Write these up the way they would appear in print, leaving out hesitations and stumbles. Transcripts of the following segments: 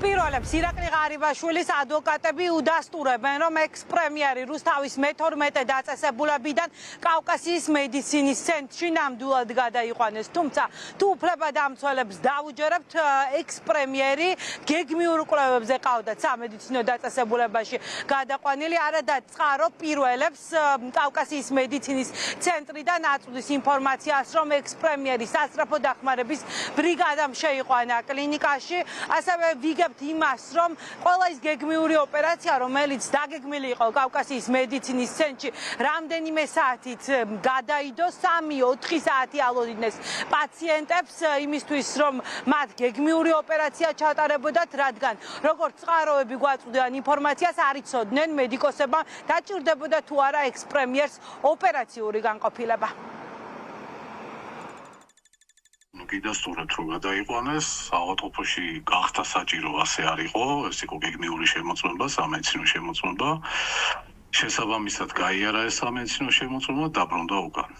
პირველებს ირაკლი ღარიბაშვილის ადვოკატები უდასტურებენ, რომ ექს-პრემიერი რუსთავის მე-12 დაწესებულებიდან კავკასიის მედიცინის ცენტრში ნამდვილად გადაიყვანეს. თუმცა, თუ უფლებადამცველებს დავუჯერებთ, ექს-პრემიერი გეგმიურ კვლევებზე ყავდათ სამედიცინო დაწესებულებაში გადაყვანილი, არადა წყარო პირველებს კავკასიის მედიცინის ცენტრიდან აწვდის ინფორმაციას, რომ ექს-პრემიერი სასწრაფო დახმარების ბრიგადამ შეიყვანა კლინიკაში, ასევე ვიგებთ იმას, რომ ყველა ის გეგმიური ოპერაცია, რომელიც დაგეგმილი იყო კავკასიის მედიცინის ცენტრში, რამდენიმე საათით გადაიდო 3-4 საათი ალოდინეს პაციენტებს იმისთვის, რომ მათ გეგმიური ოპერაცია ჩატარებოდათ, რადგან როგორც წყაროები გვაწვდიან ინფორმაციას, არ იცოდნენ მედიკოსებმა დაჭირდებოდა თუ არა ექს-პრემიერს ოპერაციული განყოფილება. გიდასტურებთ, რომ გადაიყვანეს, ავადმყოფოში გახდა საჭირო, ასე არ იყო, ეს იყო გეგმიური შემოწმება, სამედიცინო შემოწმება. შესაბამისად გაიარა ეს სამედიცინო შემოწმება, დაბრუნდა უკან.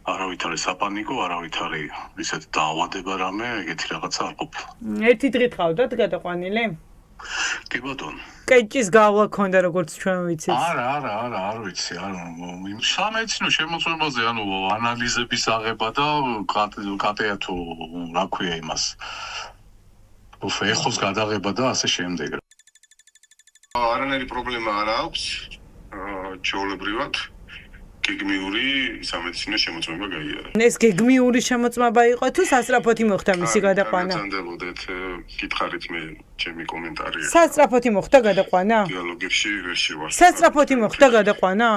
არავით არის საპანიკო, არავით არის ისეთ დაავადება რამე, ეგეთი რაღაცა არ ყოფილა. ერთი დღით ყავდათ გადაყვანილი? კი ბატონო. კეჭის გავლა ქონდა როგორც ჩვენ ვიცით. არ ვიცი, სამედიცინო შემოწმებაზე, ანალიზების აღება და კატეა თუ რა ქვია იმას. ეხოს გადაღება და ასე შემდეგ. არანაირი პრობლემა არ აქვს, ჩვეულებრივად გეგმიური სამედიცინო შემოწმება გაიარა. ეს გეგმიური შემოწმება იყო თუ სასწრაფოთი მოხდა მისი გადაყვანა? გაგრძელდეთ, გითხარით მე ჩემი კომენტარია. სასწრაფოთი მოხდა გადაყვანა? დიალოგებში ვერ შევარ. სასწრაფოთი მოხდა გადაყვანა?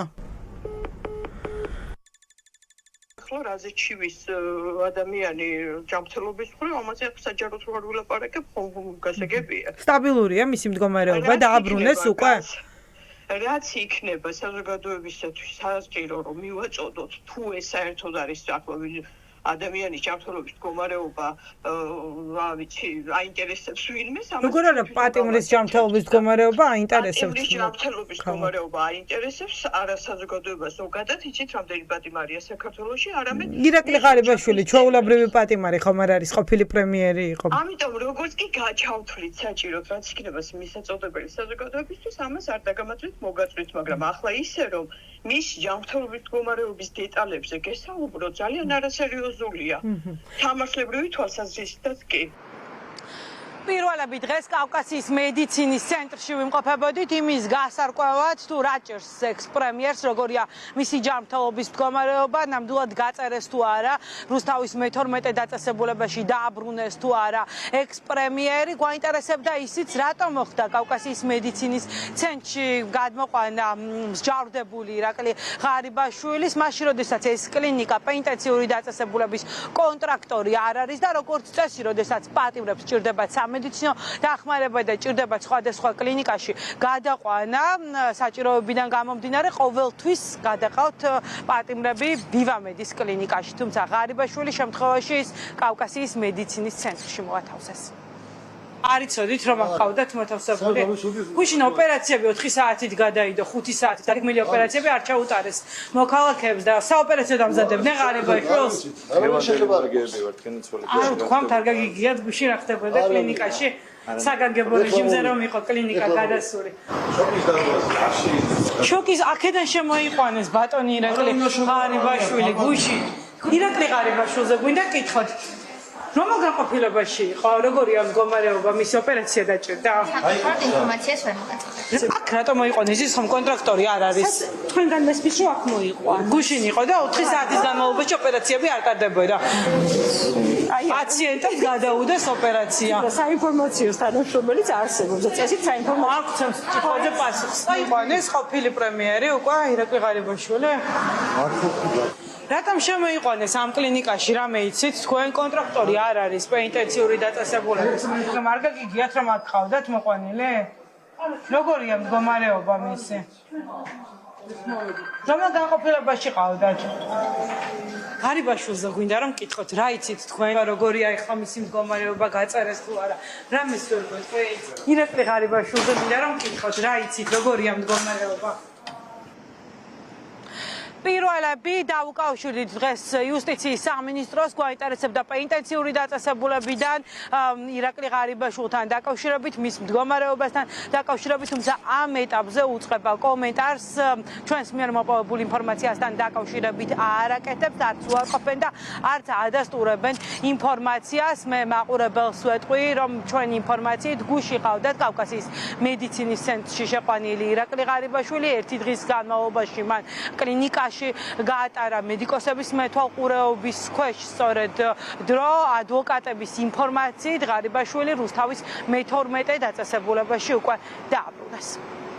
ახლა რაზე ჩივის ადამიანი ჯანმრთელობის მხრივ, ამაზე საჯაროდ რო არ ვილაპარაკებ, გასაგებია. სტაბილურია მისი მდგომარეობა და აბრუნეს უკვე? რაც იქნება საზოგადოებისათვის საჭირო, რომ მივაწოდოთ, თუ ეს საერთოდ არის ახლა ადამიანის ჯანმრთელობის მდგომარეობა, რა ვიცი, აინტერესებს ვინმეს, როგორ არა პატიმრის ჯანმრთელობის მდგომარეობა აინტერესებს? პატიმრის ჯანმრთელობის მდგომარეობა აინტერესებს არა საზოგადოებას ზოგადად, იცით რამდენი პატიმარია საქართველოში, არამედ ირაკლი ღარიბაშვილი ჩვეულებრივი პატიმარი ხომ არ არის, ყოფილი პრემიერი იყო. ამიტომ როგორც კი გაჩავთვლით საჭიროდ, რაც იქნება მისაწოდებელი საზოგადოებისთვის, ამას არ დაგამატვით, მოგაწვით, მაგრამ ახლა ისე რომ მის ჯანმრთელობის მდგომარეობის დეტალებზე გესაუბრო ძალიან არასერიოზულია. თამაშლებრივი თვალსაზრისითაც კი. პირველები დღეს კავკასიის მედიცინის ცენტრში ვიმყოფებოდით იმის გასარკვევად, თუ რა ჭირს ექს-პრემიერს, როგორია მისი ჯანმრთელობის მდგომარეობა, ნამდვილად გაწერეს თუ არა, რუსთავის მე-12 დაწესებულებაში დააბრუნეს თუ არა ექს-პრემიერი. გვაინტერესებდა ისიც, რატომ მოხდა კავკასიის მედიცინის ცენტრში გადმოყვანა მსჯავრდებული ირაკლი ღარიბაშვილის, მაშინ როდესაც ეს კლინიკა პენტენსიური დაწესებულების კონტრაქტორი არ არის და როგორც წესი, როდესაც პატიმრებს ჭირდებათ სამედიცინო დახმარება და ჭირდებათ სხვადასხვა კლინიკაში გადაყვანა, საჭიროებიდან გამომდინარე ყოველთვის გადაყავთ პატიმრები ვივამედის კლინიკაში, თუმცა ღარიბაშვილის შემთხვევაში ის კავკასიის მედიცინის ცენტრში მოათავსეს. არ იცოდით რომ ახავდათ მოთავსებული? გუშინ ოპერაციები 4 საათით გადაიდო, 5 საათით დაგეგმილი ოპერაციები არ ჩაუტარეს მოქალაქეებს და საოპერაციო დამზადებდნენ ღარიბაშვილს. არ თქვამთ არ გაგიგიათ გუშინ რა ხდებოდა კლინიკაში? საგანგებო რეჟიმზე რომ იყო კლინიკა გადასული. შოკის აქედან შემოიყვანეს ბატონი ირაკლი ღარიბაშვილი გუშინ. ირაკლი ღარიბაშვილზე გვინდა კითხოთ. რომელ განყოფილებაში იყო, როგორია მდგომარეობა, მისი ოპერაცია დაჭირდა? საკუთარ ინფორმაციას ვერ მოგაწოდეთ. აქ რატომ მოიყვანეს ის ხომ კონტრაქტორი არ არის? თქვენგან მესმის რომ აქ მოიყვან. გუშინ იყო და 4 საათის განმავლობაში ოპერაციები არ ტარდებოდა. პაციენტებს გადაუდეს ოპერაცია. საინფორმაციო თანამშრომელიც არსებობს. წესით საინფორმაციო აქ ცოტა პასუხს იყვანეს ყოფილი პრემიერი უკვე ირაკლი ღარიბაშვილი. რატომ შემოიყვანეს ამ კლინიკაში, რამე იცით, თქვენ კონტრაქტორი არ არის პენტენსიური დაწესებულების. არ გაგიგიათ რომ აქ ყავდათ მოყვანილი? როგორია მდგომარეობა მისი? რომელ განყოფილებაში ყავდათ? ღარიბაშვილზე გვინდა რომ კითხოთ, რა იცით თქვენ, როგორია ახლა მისი მდგომარეობა, გაწერეს თუ არა? რამეს ვერ გვეტყვით? ირაკლი ღარიბაშვილზე გვინდა რომ კითხოთ, რა იცით, როგორია მდგომარეობა? პირველები დაუკავშირდით დღეს იუსტიციის სამინისტროს გვაინტერესებდა პენტენციური დაწესებულებიდან ირაკლი ღარიბაშვილთან დაკავშირებით, მის მდგომარეობასთან დაკავშირებით, თუმცა ამ ეტაპზე უწყება კომენტარს ჩვენს მიერ მოპოვებული ინფორმაციასთან დაკავშირებით არაკეთებს, არც უარყოფენ და არც ადასტურებენ ინფორმაციას. მე მაყურებელს ვეტყვი, რომ ჩვენი ინფორმაციით გუშინ ყავდათ კავკასიის მედიცინის ცენტრში შეყვანილი ირაკლი ღარიბაშვილი, ერთი დღის განმავლობაში მან კლინიკაში გაატარა მედიკოსების მეთვალყურეობის ქვეშ სწორედ დრო ადვოკატების ინფორმაციით ღარიბაშვილი რუსთავის მე-12 დაწესებულებაში უკვე დააბრუნეს.